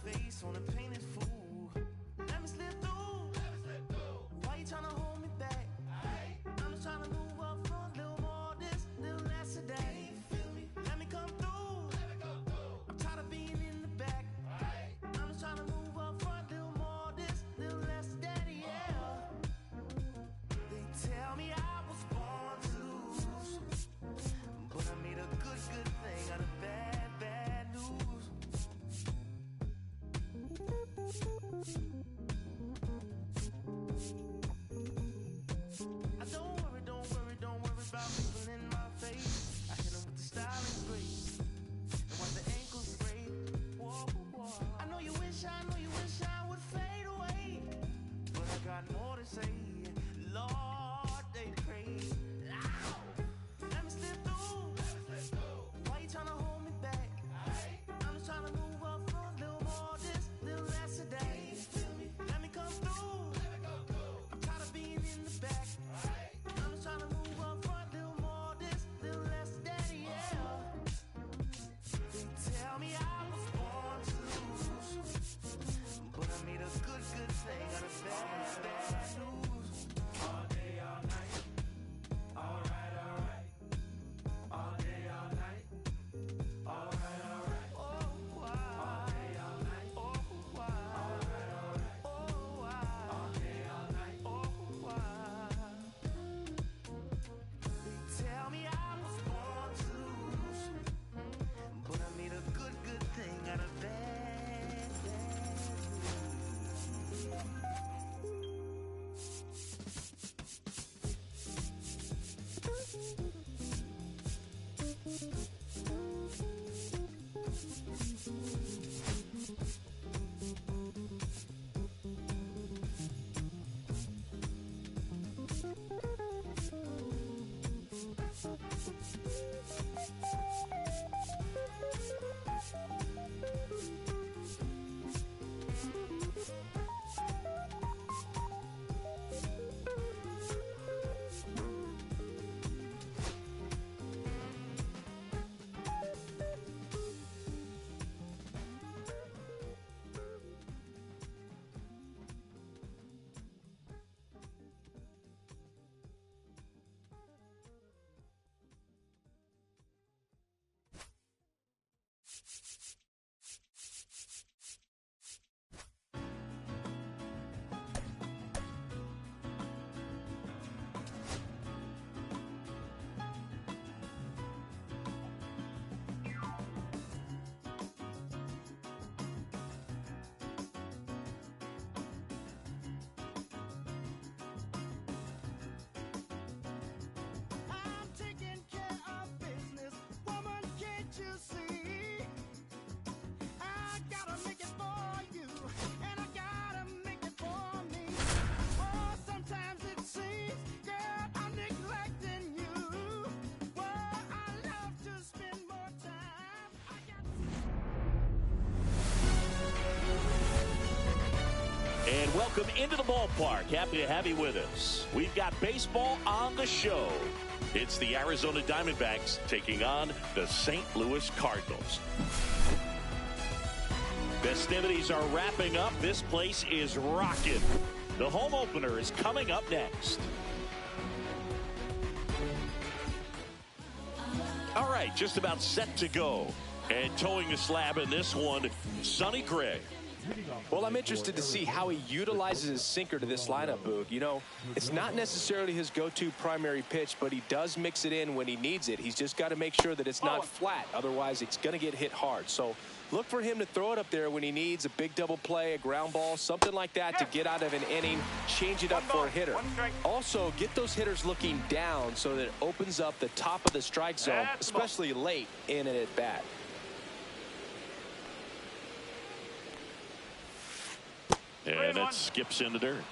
face on a painted fool. Let me slip through. Why you trying to hold me back? I'm just trying to move up front, little more this, little less of that. Let me come through. I'm tired of being in the back. I'm just trying to move up front, little more this, little less of that, yeah. They tell me I was born to lose, but I made a good thing out of bad news. I don't worry about people in my face. I hit them with the style and grace, and watch the ankles break. Whoa. I know you wish I would fade away, but I got more to say. Lord, they crazy. Ow! Let me slip through. Why you tryna hold me back? I'm just tryna move up front, little more this, little less of that. Let me come through. I'm tired of being in the back. I'm just tryna move up front, little more this, little less of that, yeah. They tell me I was born to lose, but I made a good thing out of bad news. All day, all night. All right. All day, all night. All right. Oh, why? All day, all night. Oh, why? All right. Oh, why? All day, all night. Oh, why? They tell me I was born to lose, but I made a good thing out of bad I'm taking care of business, woman, can't you see? I gotta make it for you, and I gotta make it for me. Oh, sometimes it seems, girl, I'm neglecting you. Well, I love to spend more time. And welcome into the ballpark. Happy to have you with us. We've got baseball on the show. It's the Arizona Diamondbacks taking on the St. Louis Cardinals. Festivities are wrapping up. This place is rocking. The home opener is coming up next. All right, just about set to go. And towing the slab in this one, Sonny Gray. Well, I'm interested to see how he utilizes his sinker to this lineup, Boog. You know, it's not necessarily his go-to primary pitch, but he does mix it in when he needs it. He's just got to make sure that it's not flat. Otherwise, it's going to get hit hard. So look for him to throw it up there when he needs a big double play, a ground ball, something like that to get out of an inning, change it up for a hitter. Also, get those hitters looking down so that it opens up the top of the strike zone, especially late in an at-bat. And it skips in the dirt.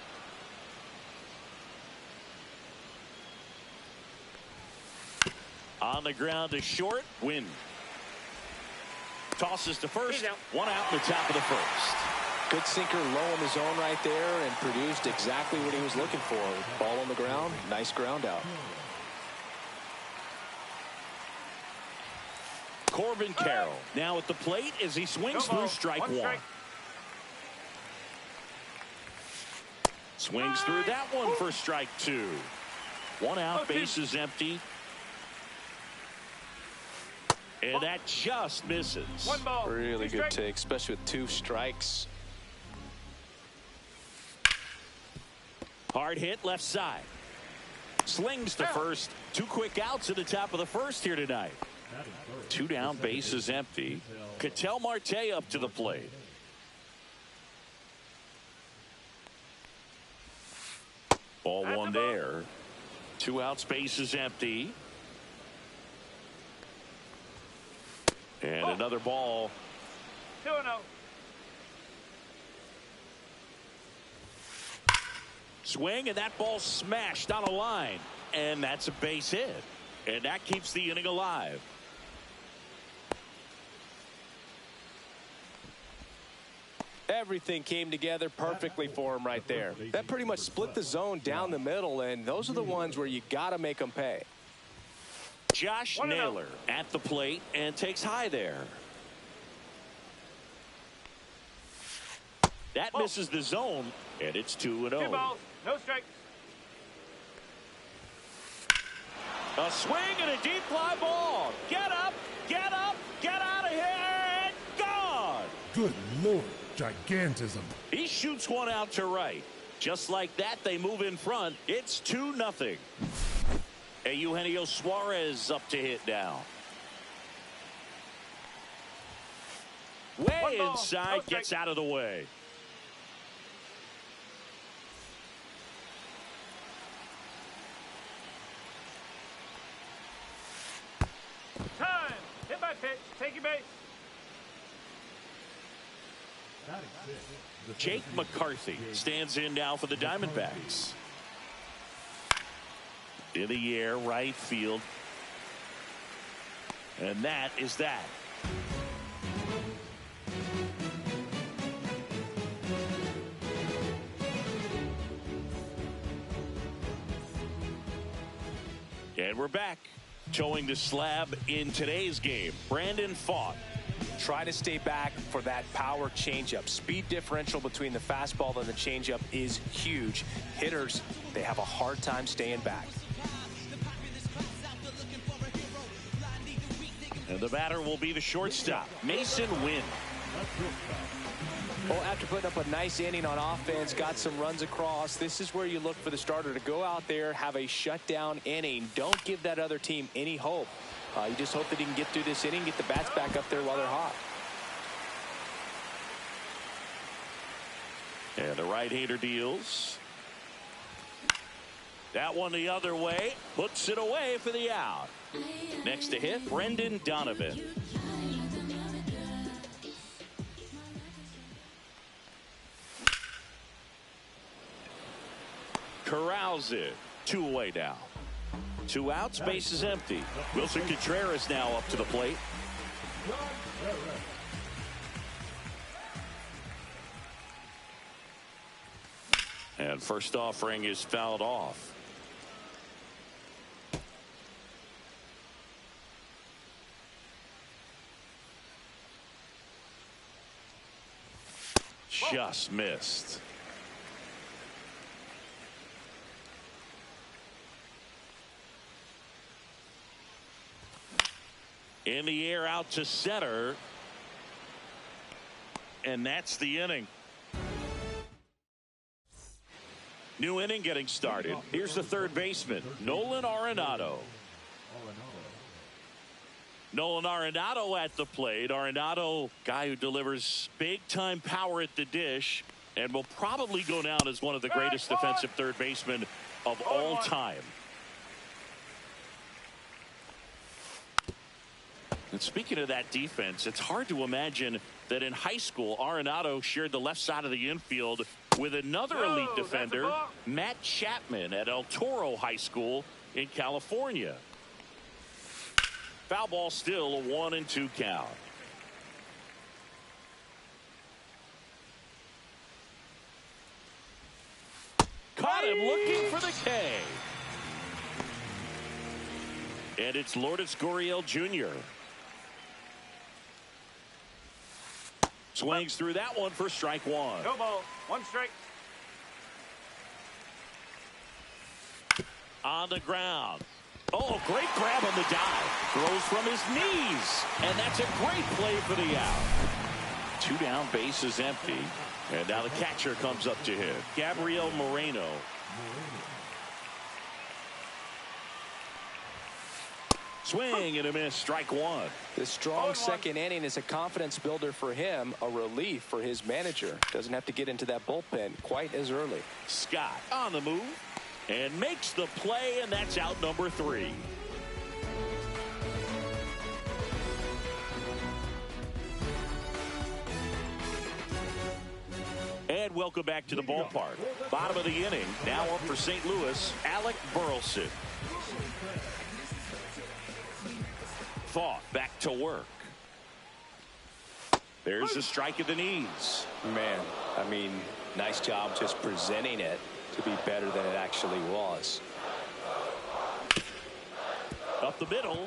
On the ground to short, Win. Tosses to first, one out in the top of the first. Good sinker low in the zone right there and produced exactly what he was looking for. Ball on the ground, nice ground out. Corbin Carroll now at the plate as he swings through strike one. Swings through that one for strike 2. 1 out, bases empty. And that just misses. 1 ball. Really good take, especially with 2 strikes. Hard hit left side. Slings to first. 2 quick outs at the top of the first here tonight. 2 down, bases empty. Ketel Marte up to the plate. Ball 1 there. 2 outs, bases empty. And another ball. 2-0. Swing, and that ball smashed on a line. And that's a base hit. And that keeps the inning alive. Everything came together perfectly for him right there. That pretty much split the zone down the middle, and those are the ones where you got to make them pay. Josh Naylor at the plate and takes high there. That misses the zone, and it's 2-0. 2 balls, no strikes. A swing and a deep fly ball. Get up, get up, get out of here, and gone. Good Lord, gigantism. He shoots one out to right. Just like that, they move in front. It's 2-0. Eugenio Suarez up to hit now. Way inside, gets out of the way. Time. Hit by pitch. Take your base. Jake McCarthy stands in now for the Diamondbacks. In the air, right field. And that is that. And we're back. Towing the slab in today's game, Brandon Pfaadt. Try to stay back for that power changeup. Speed differential between the fastball and the changeup is huge. Hitters, they have a hard time staying back. And the batter will be the shortstop, Mason Wynn. Well, after putting up a nice inning on offense, got some runs across, this is where you look for the starter to go out there, have a shutdown inning. Don't give that other team any hope. You just hope that he can get through this inning, get the bats back up there while they're hot. And the right-hander deals. That one the other way, puts it away for the out. Next to hit, Brendan Donovan. Corrals it. 2 away now. 2 outs, bases empty. Wilson Contreras now up to the plate. And first offering is fouled off. Just missed. In the air out to center. And that's the inning. New inning getting started. Here's the third baseman, Nolan Arenado. Nolan Arenado at the plate. Arenado, guy who delivers big-time power at the dish and will probably go down as one of the greatest defensive third basemen of all time. And speaking of that defense, it's hard to imagine that in high school, Arenado shared the left side of the infield with another elite defender, Matt Chapman at El Toro High School in California. Foul ball, still a 1-2 count. Caught him looking for the K. And it's Lourdes Gurriel Jr. Swings through that one for strike 1. No ball, 1 strike. on the ground. Oh, great grab on the dive. Throws from his knees. And that's a great play for the out. 2 down, base is empty. And now the catcher comes up to hit. Gabriel Moreno. Swing and a miss, strike 1. This strong second inning is a confidence builder for him, a relief for his manager. Doesn't have to get into that bullpen quite as early. Scott on the move and makes the play, and that's out number 3. And welcome back to the ballpark. Bottom of the inning, now up for St. Louis, Alec Burleson. Thought back to work. There's a strike at the knees. Man, I mean, nice job just presenting it to be better than it actually was. Up the middle.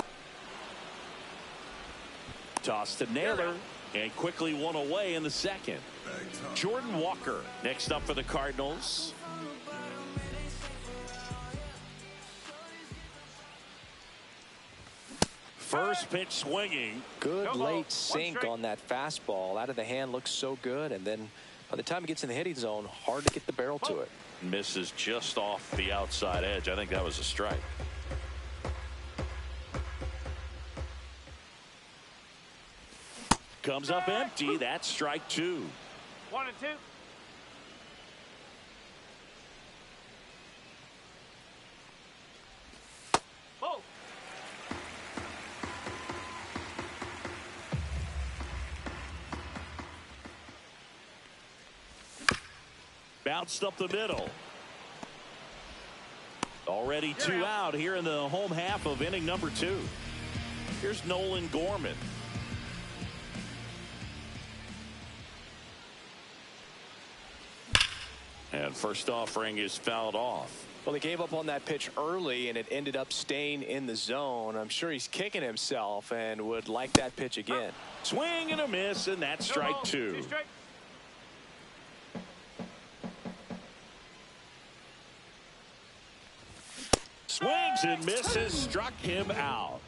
Toss to Naylor, and quickly one away in the second. Jordan Walker next up for the Cardinals. First pitch swinging. Good late sink on that fastball. Out of the hand, looks so good. And then by the time it gets in the hitting zone, hard to get the barrel to it. Misses just off the outside edge. I think that was a strike. Comes up empty. That's strike 2. 1 and 2. Oh. Bounced up the middle. Already 2 out here in the home half of inning number 2. Here's Nolan Gorman. And first offering is fouled off. Well, he gave up on that pitch early, and it ended up staying in the zone. I'm sure he's kicking himself and would like that pitch again. Swing and a miss, and that's strike 2. Swings and misses, struck him out.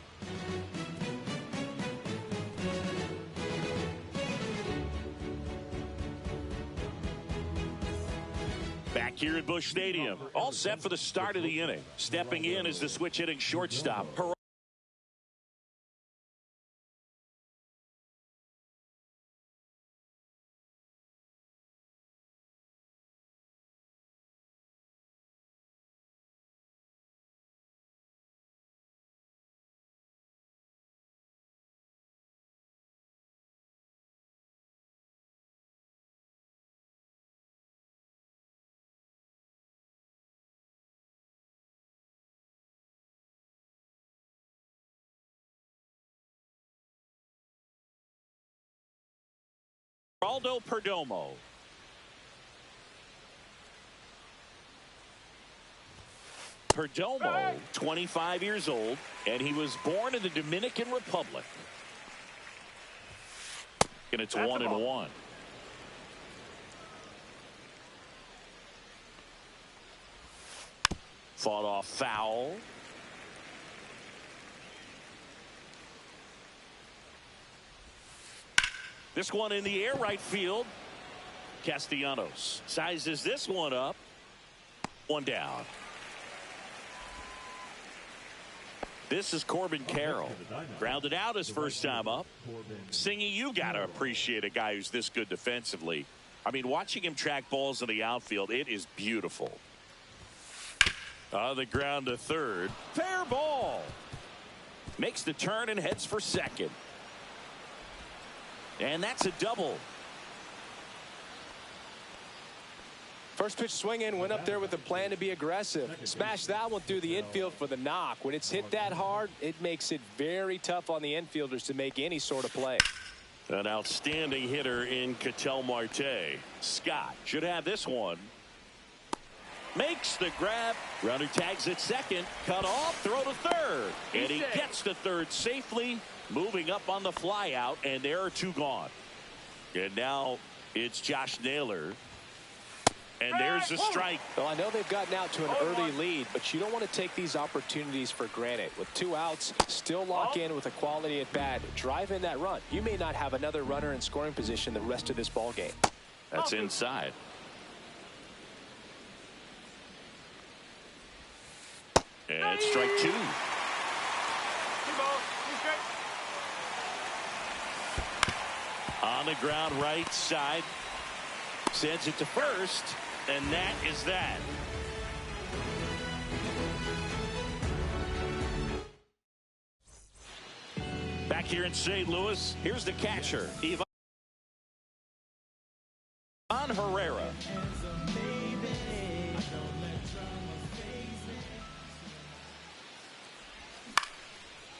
Back here at Busch Stadium, all set for the start of the inning. Stepping in is the switch hitting shortstop. Geraldo Perdomo. Perdomo, 25 years old, and he was born in the Dominican Republic. And it's 1-1. Fought off foul. This one in the air, right field. Castellanos sizes this one up. 1 down. This is Corbin Carroll. Grounded out his first time up. Singy, you got to appreciate a guy who's this good defensively. I mean, watching him track balls in the outfield, it is beautiful. On the ground to third. Fair ball. Makes the turn and heads for second. And that's a double. First pitch swing in, went up there with a plan to be aggressive. Smashed that one through the infield for the knock. When it's hit that hard, it makes it very tough on the infielders to make any sort of play. An outstanding hitter in Ketel Marte. Scott should have this one. Makes the grab. Runner tags at second. Cut off. Throw to third. And he gets to third safely. Moving up on the fly out. And there are 2 gone. And now it's Josh Naylor. And there's a strike. Well, I know they've gotten out to an early lead, but you don't want to take these opportunities for granted. With 2 outs, still lock in with a quality at bat. Drive in that run. You may not have another runner in scoring position the rest of this ball game. That's inside. And strike 2. On the ground, right side. Sends it to first. And that is that. Back here in St. Louis, here's the catcher, Ivan Herrera.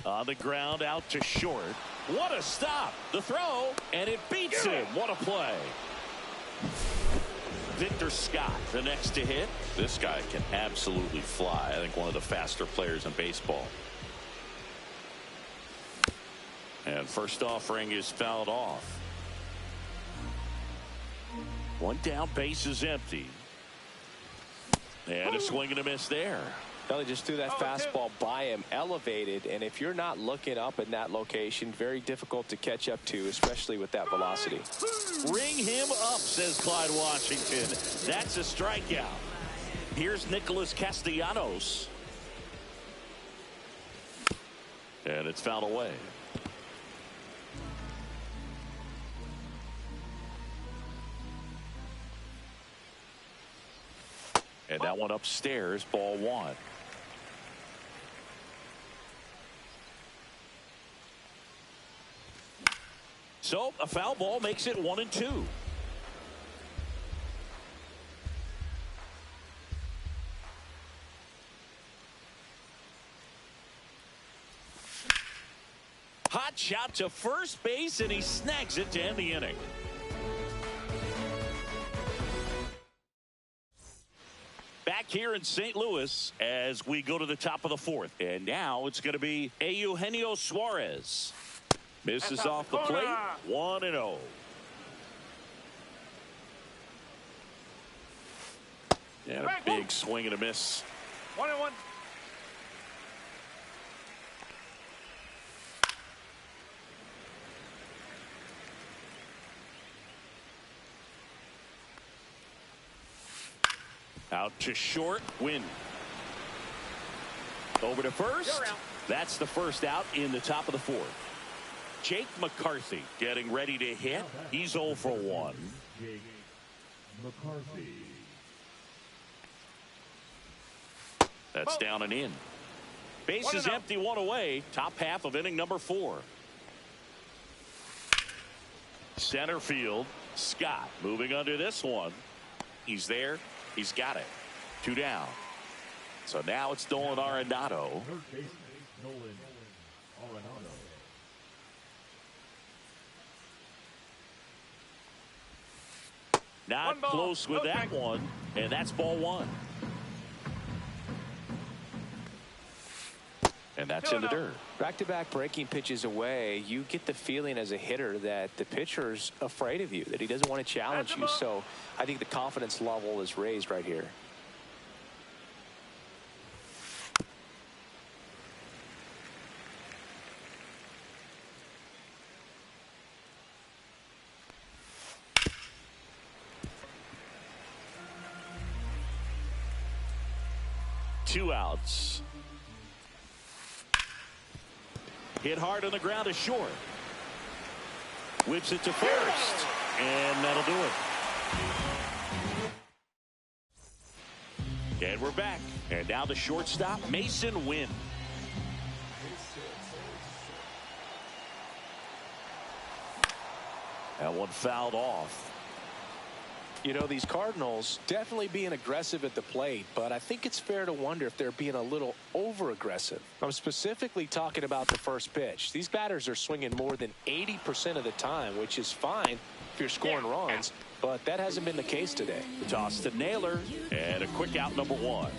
On the ground, out to short. What a stop. The throw, and it beats him. What a play. Victor Scott, the next to hit. This guy can absolutely fly. I think one of the faster players in baseball. And first offering is fouled off. 1 down, base is empty. And a swing and a miss there. They just threw that fastball by him, elevated, and if you're not looking up in that location, very difficult to catch up to, especially with that velocity. Ring him up, says Clyde Washington. That's a strikeout. Here's Nicholas Castellanos. And it's fouled away. And that one upstairs, ball 1. So a foul ball makes it 1-2. Hot shot to first base, and he snags it to end the inning. Back here in St. Louis as we go to the top of the 4th. And now it's going to be Eugenio Suarez. Misses off the plate. 1-0. And a big swing and a miss. 1-1. Out to short. Win. Over to first. That's the first out in the top of the 4th. Jake McCarthy getting ready to hit. He's 0 for 1. Jake McCarthy. That's down and in. Base is empty, 1 away. Top half of inning number 4. Center field. Scott moving under this one. He's there. He's got it. 2 down. So now it's Nolan Arenado. Not close with that one, and that's ball 1. And that's in the dirt. Back-to-back breaking pitches away, you get the feeling as a hitter that the pitcher's afraid of you, that he doesn't want to challenge you. So I think the confidence level is raised right here. Two outs. Hit hard on the ground is short. Whips it to first. And that'll do it. And we're back. And now the shortstop, Mason Wynn. That one fouled off. You know, these Cardinals definitely being aggressive at the plate, but I think it's fair to wonder if they're being a little over-aggressive. I'm specifically talking about the first pitch. These batters are swinging more than 80% of the time, which is fine if you're scoring runs, but that hasn't been the case today. Toss to Naylor, and a quick out, number 1.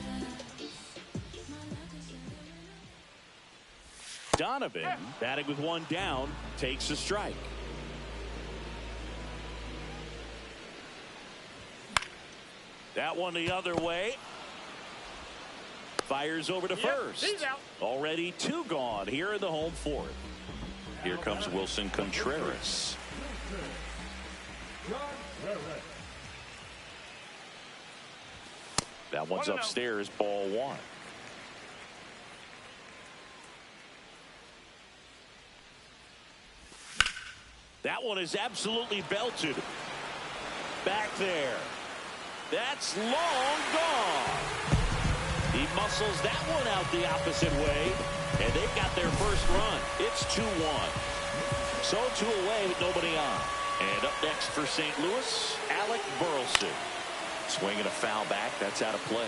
Donovan, batting with 1 down, takes a strike. That one the other way. Fires over to first. He's out. Already 2 gone here in the home fourth. Here comes Wilson Contreras. That one's upstairs, ball 1. That one is absolutely belted. Back there. That's long gone. He muscles that one out the opposite way, and they've got their first run. It's 2-1. So 2 away with nobody on. And up next for St. Louis, Alec Burleson. Swinging a foul back. That's out of play.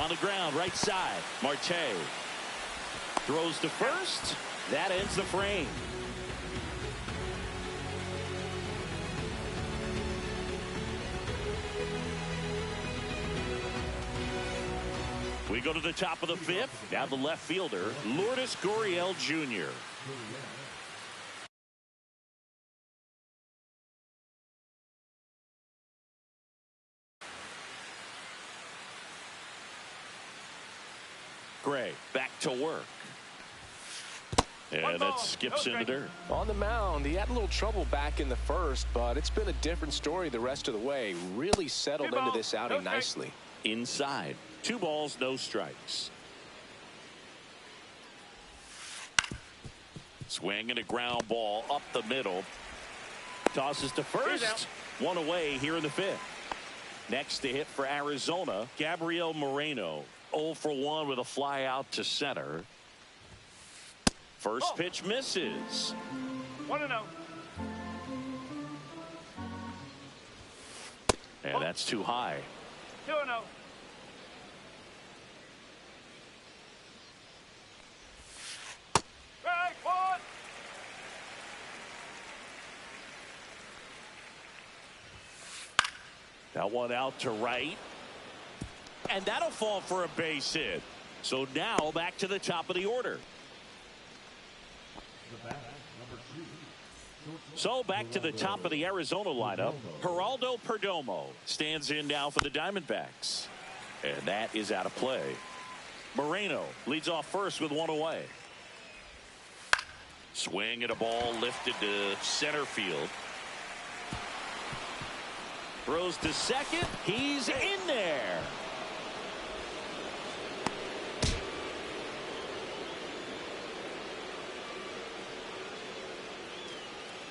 On the ground, right side. Marte throws to first. That ends the frame. We go to the top of the 5th. Now the left fielder, Lourdes Gurriel Jr. Gray back to work. And that skips into dirt. On the mound, he had a little trouble back in the first, but it's been a different story the rest of the way. Really settled into this outing nicely. Inside. 2 balls, no strikes. Swing and a ground ball up the middle. Tosses to first. 1 away here in the 5th. Next to hit for Arizona, Gabriel Moreno. 0 for 1 with a fly out to center. First pitch misses. 1-0. And that's too high. 2-0. Strike 1. That one out to right. And that'll fall for a base hit. So now back to the top of the order. So back to the top of the Arizona lineup. Geraldo Perdomo stands in now for the Diamondbacks. And that is out of play. Moreno leads off first with 1 away. Swing and a ball lifted to center field. Throws to second. He's in there.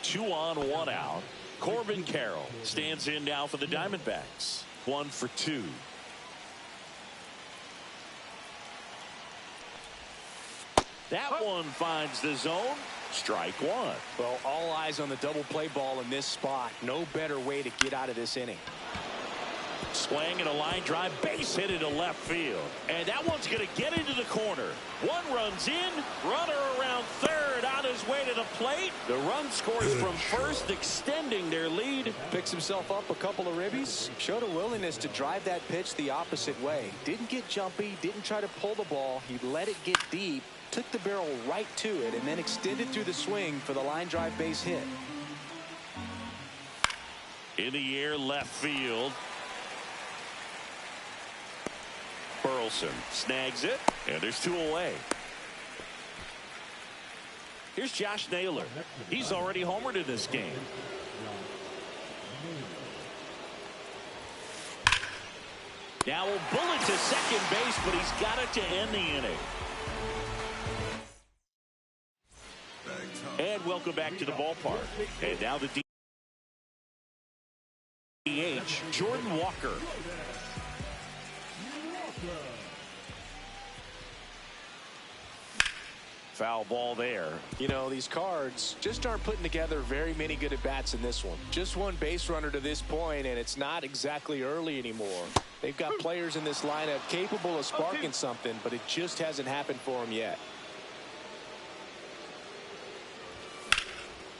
Two on, 1 out. Corbin Carroll stands in now for the Diamondbacks. 1 for 2. That one finds the zone. Strike 1. Well, all eyes on the double play ball in this spot. No better way to get out of this inning. Swing and a line drive, base hit into left field. And that one's going to get into the corner. 1 runs in, runner around third on his way to the plate. The run scores from first, extending their lead. Picks himself up a couple of ribbies. Showed a willingness to drive that pitch the opposite way. Didn't get jumpy, didn't try to pull the ball. He let it get deep, took the barrel right to it, and then extended through the swing for the line drive base hit. In the air, left field. Burleson snags it, and there's 2 away. Here's Josh Naylor. He's already homered in this game. Now a bullet to second base, but he's got it to end the inning. And welcome back to the ballpark. And now the DH, Jordan Walker. Foul ball there. You know, these Cards just aren't putting together very many good at-bats in this one. Just 1 base runner to this point, and it's not exactly early anymore. They've got players in this lineup capable of sparking something, but it just hasn't happened for them yet.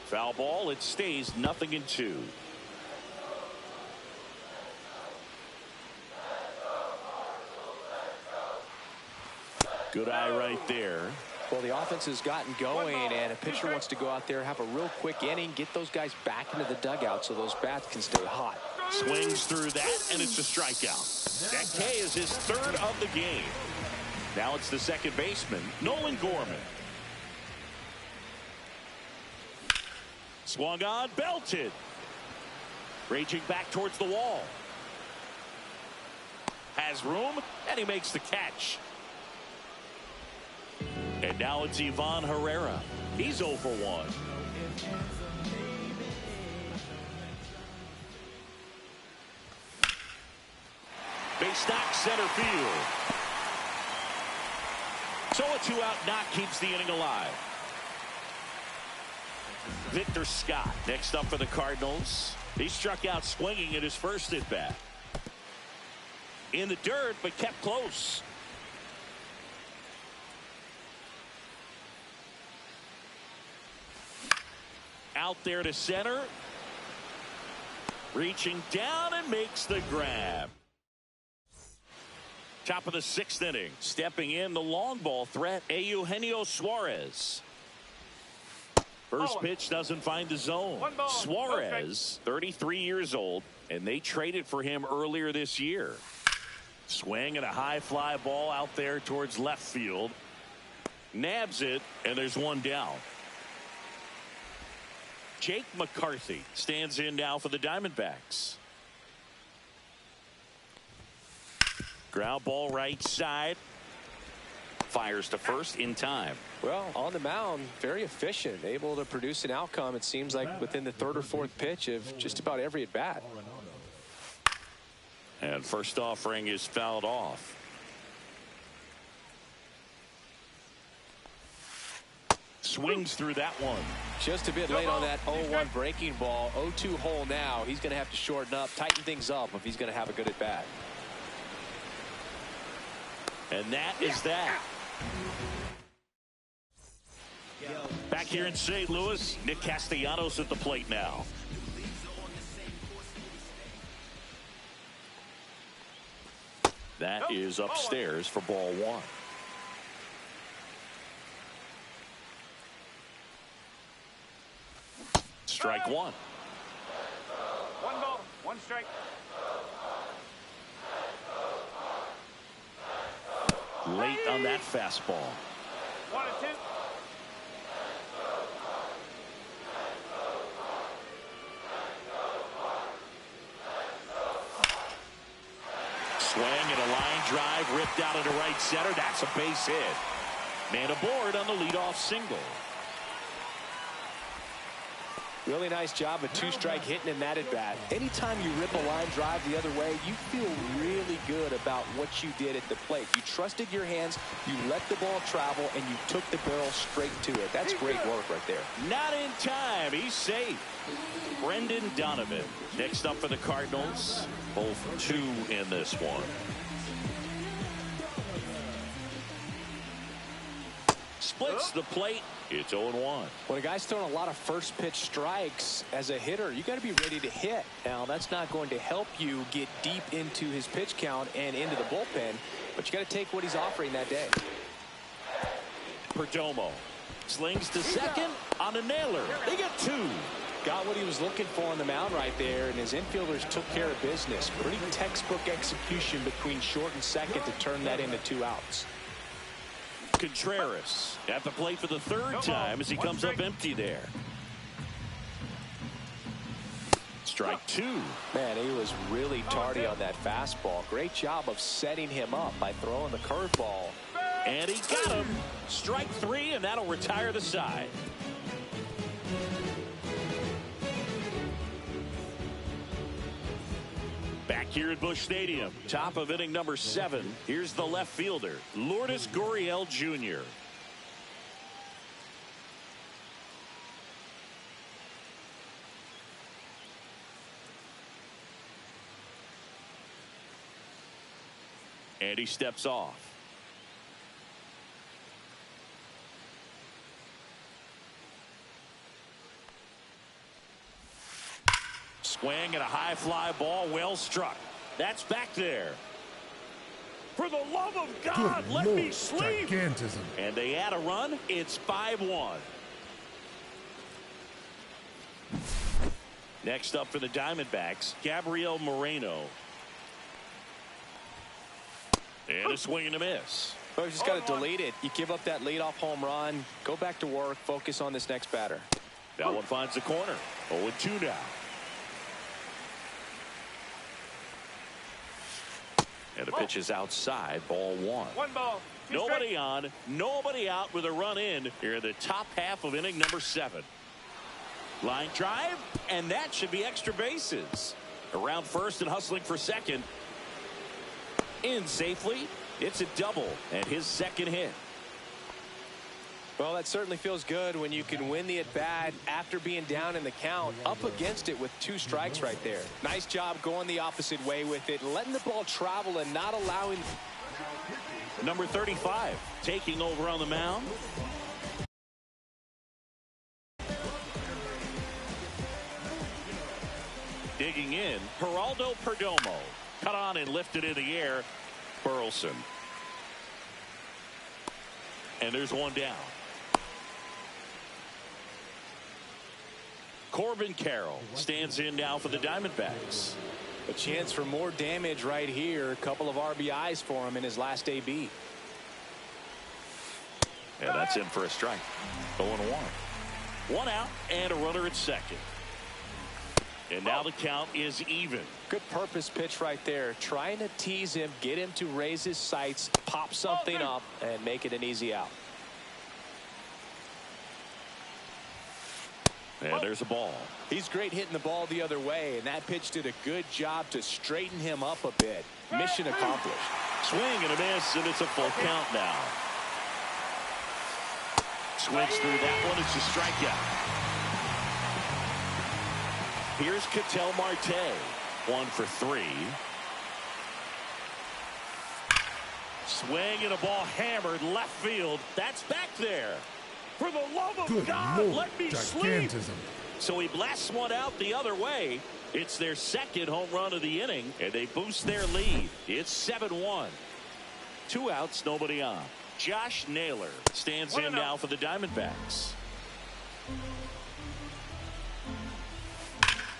Foul ball. It stays 0-2. Good eye right there. Well, the offense has gotten going, and a pitcher wants to go out there, have a real quick inning, get those guys back into the dugout so those bats can stay hot. Swings through that, and it's a strikeout. That K is his third of the game. Now it's the second baseman, Nolan Gorman. Swung on, belted. Raging back towards the wall. Has room, and he makes the catch. And now it's Ivan Herrera. He's 0 for 1. Base knock, center field. So a 2-out knock keeps the inning alive. Victor Scott next up for the Cardinals. He struck out swinging at his first at bat. In the dirt, but kept close. Out there to center. Reaching down and makes the grab. Top of the 6th inning. Stepping in the long ball threat, Eugenio Suarez. First pitch doesn't find the zone. Suarez, 33 years old, and they traded for him earlier this year. Swing and a high fly ball out there towards left field. Nabs it, and there's one down. Jake McCarthy stands in now for the Diamondbacks. Ground ball right side. Fires to first in time. Well, on the mound, very efficient, able to produce an outcome, it seems like, within the 3rd or 4th pitch of just about every at bat. And first offering is fouled off. Swings through that one. Just a bit late on that 0-1 breaking ball. 0-2 hole now. He's going to have to shorten up, tighten things up if he's going to have a good at bat. And that is that. Back here in St. Louis, Nick Castellanos at the plate now. That is upstairs for ball 1. Strike 1. 1 ball, 1 strike. Late on that fastball. 1 and 2. Swing and a line drive ripped out into right center. That's a base hit. Man aboard on the leadoff single. Really nice job of 2-strike hitting in that at bat. Anytime you rip a line drive the other way, you feel really good about what you did at the plate. You trusted your hands, you let the ball travel, and you took the barrel straight to it. That's great work right there. Not in time. He's safe. Brendan Donovan next up for the Cardinals. Both 2 in this one. Splits the plate. It's 0-1. When a guy's throwing a lot of first pitch strikes as a hitter, you got to be ready to hit. Now, that's not going to help you get deep into his pitch count and into the bullpen, but you got to take what he's offering that day. Perdomo slings to second on a nailer. They get 2. Got what he was looking for on the mound right there, and his infielders took care of business. Pretty textbook execution between short and second to turn that into 2 outs. Contreras at the plate for the 3rd time as he comes up empty there. Strike 2. Man, he was really tardy on that fastball. Great job of setting him up by throwing the curveball. And he got him. Strike 3, and that'll retire the side. Back here at Busch Stadium, top of inning number 7. Here's the left fielder, Lourdes Gurriel Jr. And he steps off. Swing and a high fly ball, well struck. That's back there. For the love of God, Good let Lord, me sleep. gigantism. And they add a run. It's 5-1. Next up for the Diamondbacks, Gabriel Moreno. And a swing and a miss. Oh, you just got to delete it. You give up that leadoff home run, go back to work, focus on this next batter. That one finds the corner. 0-2 now. And the pitch is outside, ball one. 1 ball. 2 Nobody strikes. on, nobody out with a run in here in the top half of inning number 7. Line drive, and that should be extra bases. Around first and hustling for second. In safely. It's a double and his second hit. Well, that certainly feels good when you can win the at-bat after being down in the count, up against it with 2 strikes right there. Nice job going the opposite way with it, letting the ball travel and not allowing. Number 35 taking over on the mound. Digging in, Geraldo Perdomo. Cut on and lifted in the air. Burleson. And there's one down. Corbin Carroll stands in now for the Diamondbacks. A chance for more damage right here. A couple of RBIs for him in his last AB. And that's in for a strike. 0-1. 1 out and a runner at second. And now the count is even. Good purpose pitch right there. Trying to tease him, get him to raise his sights, pop something up, and make it an easy out. And there's a ball. He's great hitting the ball the other way, and that pitch did a good job to straighten him up a bit. Mission accomplished. Swing and a miss, and it's a full count now. Swings through that one. It's a strikeout. Here's Ketel Marte. 1 for 3. Swing and a ball hammered left field. That's back there. For the love of Good God, Lord, let me sleep. gigantism. So he blasts one out the other way. It's their second home run of the inning, and they boost their lead. It's 7-1. 2 outs, nobody on. Josh Naylor stands in now for the Diamondbacks.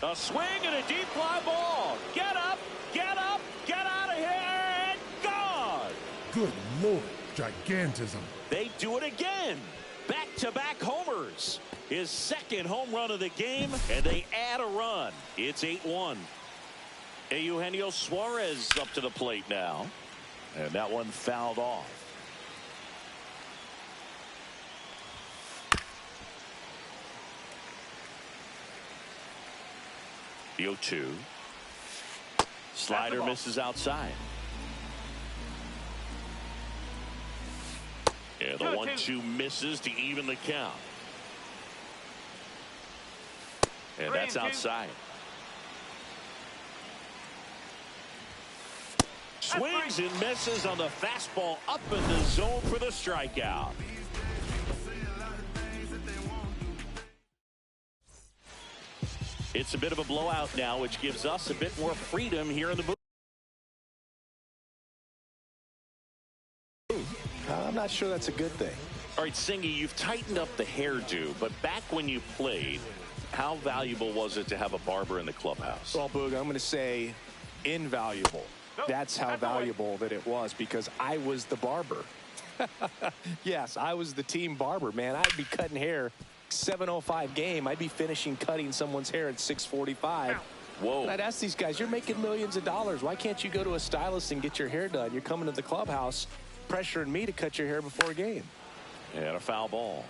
A swing and a deep fly ball. Get up, get up, get out of here, and gone. Good Lord, gigantism. They do it again. Back-to-back homers. His second home run of the game, and they add a run. It's 8-1. Eugenio Suarez up to the plate now. And that one fouled off. The 0-2. Slider misses outside. Yeah, the 1-2 misses to even the count. And that's outside. Swings and misses on the fastball up in the zone for the strikeout. It's a bit of a blowout now, which gives us a bit more freedom here in the booth. I'm not sure that's a good thing. All right, Singy, you've tightened up the hairdo, but back when you played, how valuable was it to have a barber in the clubhouse? Well, Boog, I'm going to say invaluable. That's how valuable that it was, because I was the barber. Yes, I was the team barber, man. I'd be cutting hair 7:05 game. I'd be finishing cutting someone's hair at 6:45. Whoa. And I'd ask these guys, you're making millions of dollars. Why can't you go to a stylist and get your hair done? You're coming to the clubhouse pressuring me to cut your hair before a game. And a foul ball.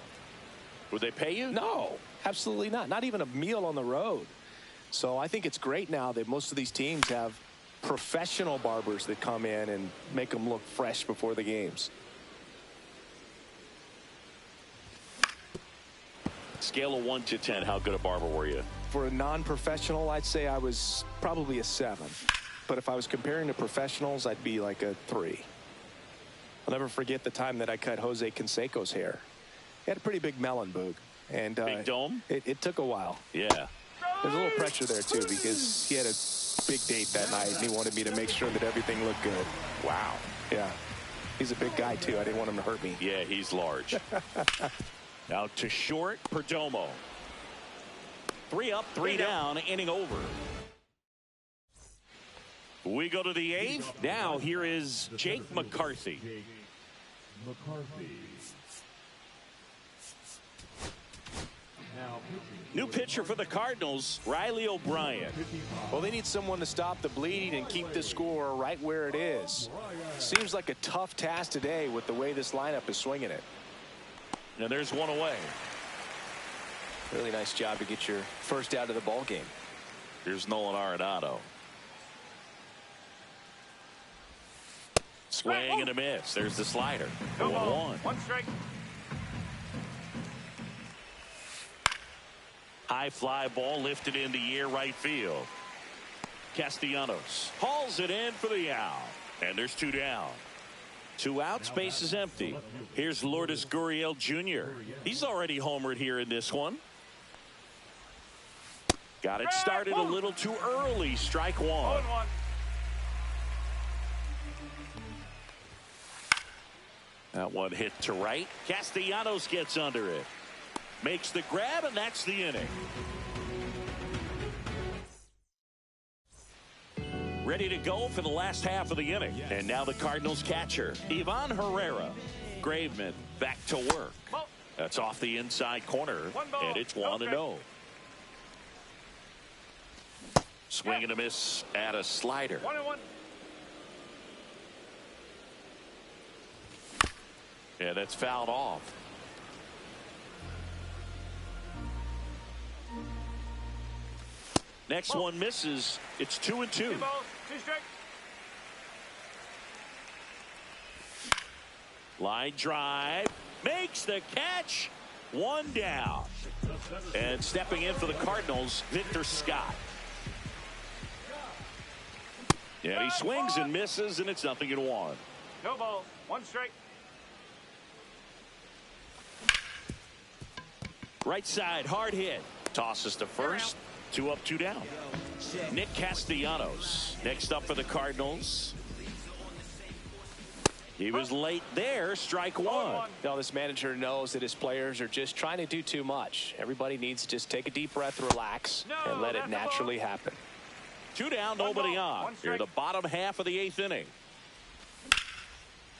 Would they pay you? No, absolutely not. Not even a meal on the road. So I think it's great now that most of these teams have professional barbers that come in and make them look fresh before the games. Scale of 1 to 10, how good a barber were you? For a non-professional, I'd say I was probably a 7. But if I was comparing to professionals, I'd be like a 3. I'll never forget the time that I cut Jose Canseco's hair. He had a pretty big melon, Boog. And big dome? It took a while. Yeah. There's a little pressure there, too, because he had a big date that night, and he wanted me to make sure that everything looked good. Wow. Yeah, he's a big guy, too. I didn't want him to hurt me. Yeah, he's large. Out to short, Perdomo. 3 up, 3 down, inning over. We go to the 8th. Now here is Jake McCarthy. New pitcher for the Cardinals, Riley O'Brien. Well, they need someone to stop the bleeding and keep the score right where it is. Seems like a tough task today with the way this lineup is swinging it. And there's one away. Really nice job to get your first out of the ball game. Here's Nolan Arenado. Swing and a miss. There's the slider. 1-1. 1 strike. High fly ball lifted in the air right field. Castellanos hauls it in for the out. And there's 2 down. 2 outs, base is empty. Here's Lourdes Gurriel Jr. He's already homered here in this one. Got it started a little too early. Strike 1. 1-1. That one hit to right. Castellanos gets under it. Makes the grab, and that's the inning. Ready to go for the last half of the inning. And now the Cardinals catcher, Ivan Herrera. Graveman back to work. That's off the inside corner, and it's 1-0. Swing and a miss at a slider. 1-1. Yeah, that's fouled off. Next one misses. It's 2-2. 2 balls, 2 strikes. Line drive. Makes the catch. 1 down. And stepping in for the Cardinals, Victor Scott. Yeah, he swings and misses, and it's 0-1. No balls, 1 strike. Right side, hard hit. Tosses to first. 2 up, 2 down. Nick Castellanos next up for the Cardinals. He was late there. Strike 1. Now this manager knows that his players are just trying to do too much. Everybody needs to just take a deep breath, relax, and let it naturally happen. 2 down, nobody on. Here the bottom half of the 8th inning.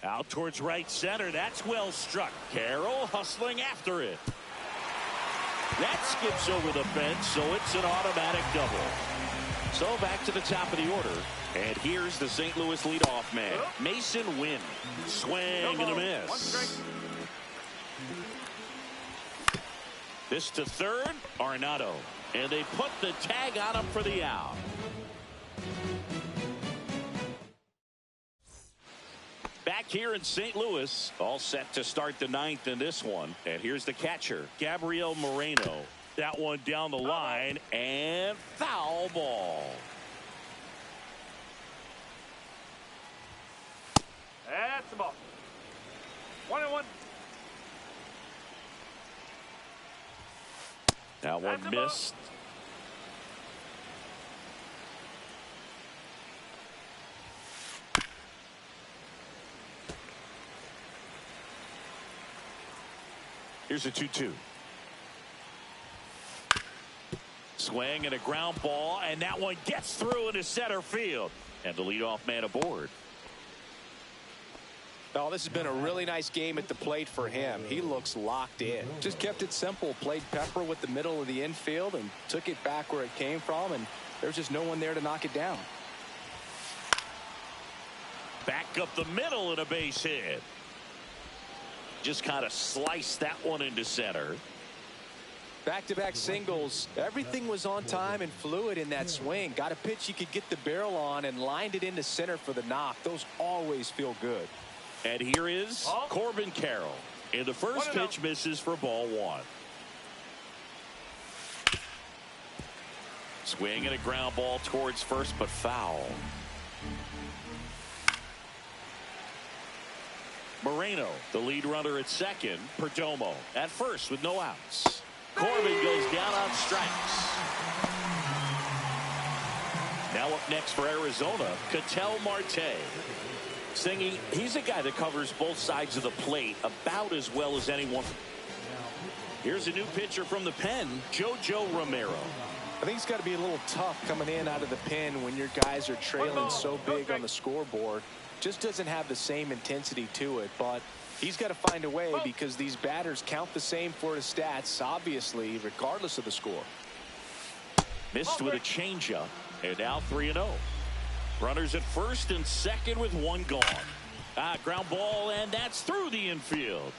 Out towards right center. That's well struck. Carroll hustling after it. That skips over the fence, so it's an automatic double. So back to the top of the order. And here's the St. Louis leadoff man, Mason Wynn. Swing and a miss. This to third, Arenado. And they put the tag on him for the out. Back here in St. Louis, all set to start the 9th in this one. And here's the catcher, Gabriel Moreno. That one down the line, and foul ball. That's the ball. 1-1. That one missed. Here's a 2-2. Swing and a ground ball, and that one gets through into center field. And the leadoff man aboard. Oh, this has been a really nice game at the plate for him. He looks locked in. Just kept it simple. Played pepper with the middle of the infield and took it back where it came from, and there's just no one there to knock it down. Back up the middle and a base hit. Just kind of sliced that one into center. Back-to-back singles. Everything was on time and fluid in that swing. Got a pitch you could get the barrel on and lined it into center for the knock. Those always feel good. And here is Corbin Carroll. And the first pitch misses for ball 1. Swing and a ground ball towards first, but foul. Moreno, the lead runner at second. Perdomo at first with no outs. Corbin goes down on strikes. Now up next for Arizona, Ketel Marte. Stingy, he's a guy that covers both sides of the plate about as well as anyone. Here's a new pitcher from the pen, JoJo Romero. I think it's got to be a little tough coming in out of the pen when your guys are trailing so big on the scoreboard. Just doesn't have the same intensity to it, but he's got to find a way because these batters count the same for his stats, obviously, regardless of the score. Missed with a changeup, and now 3-0. Runners at first and second with one gone. Ground ball, and that's through the infield.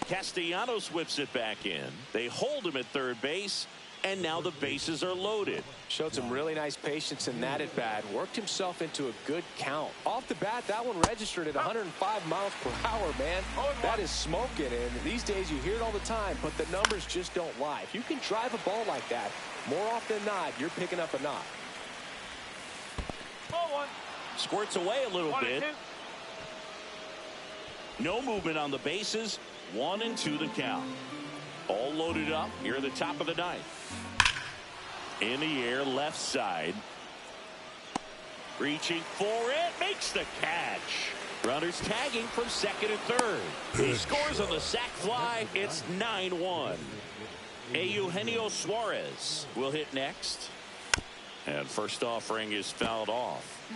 Castellanos whips it back in. They hold him at third base, and now the bases are loaded. Showed some really nice patience in that at bat. Worked himself into a good count. Off the bat, that one registered at 105 miles per hour, man. That is smoking, and these days you hear it all the time, but the numbers just don't lie. If you can drive a ball like that, more often than not, you're picking up a knock. Squirts away a little bit. No movement on the bases. 1-2 the count. All loaded up here at the top of the ninth. In the air, left side. Reaching for it. Makes the catch. Runners tagging from second and third. He scores on the sac fly. It's 9-1. Eugenio Suarez will hit next. And first offering is fouled off.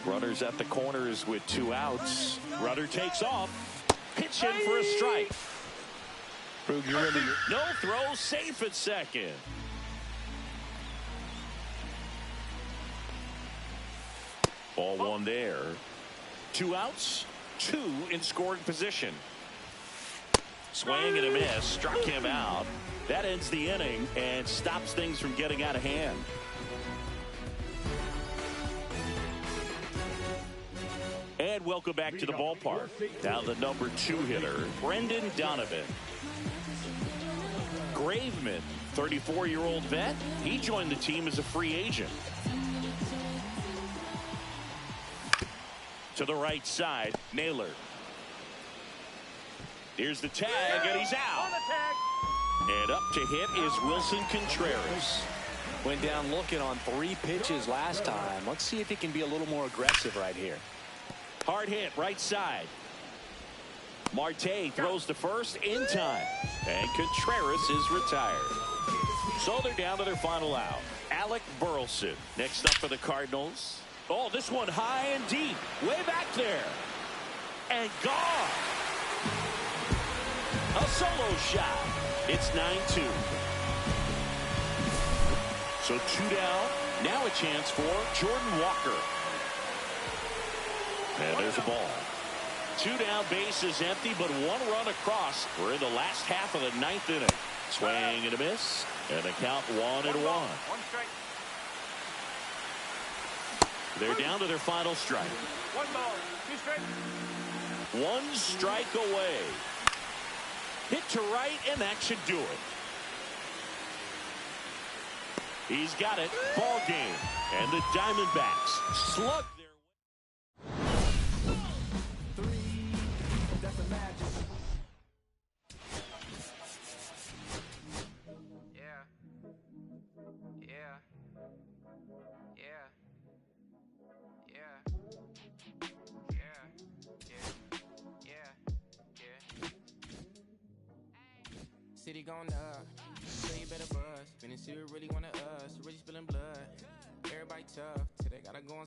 Runners at the corners with 2 outs. Runner takes off. Pitch in for a strike. No throw, safe at second. Ball 1 there. 2 outs, 2 in scoring position. Swing and a miss, struck him out. That ends the inning and stops things from getting out of hand. And welcome back to the ballpark. Now the number 2 hitter, Brendan Donovan. Graveman, 34-year-old vet. He joined the team as a free agent. To the right side, Naylor. Here's the tag, and he's out. And up to hit is Wilson Contreras. Went down looking on 3 pitches last time. Let's see if he can be a little more aggressive right here. Hard hit, right side. Marte throws to first in time. And Contreras is retired. So they're down to their final out. Alec Burleson next up for the Cardinals. Oh, this one high and deep. Way back there. And gone. A solo shot. It's 9-2. So 2 down. Now a chance for Jordan Walker. And there's a ball. 2 down, base is empty, but 1 run across. We're in the last half of the 9th inning. Swing and a miss. And the count 1-1. 1 strike. They're down to their final strike. 1 ball, 2 strikes. 1 strike away. Hit to right, and that should do it. He's got it. Ball game. And the Diamondbacks slug their City going up, so you better buzz. Finna see who really wanna us, really spilling blood. Everybody tough, till they gotta go on.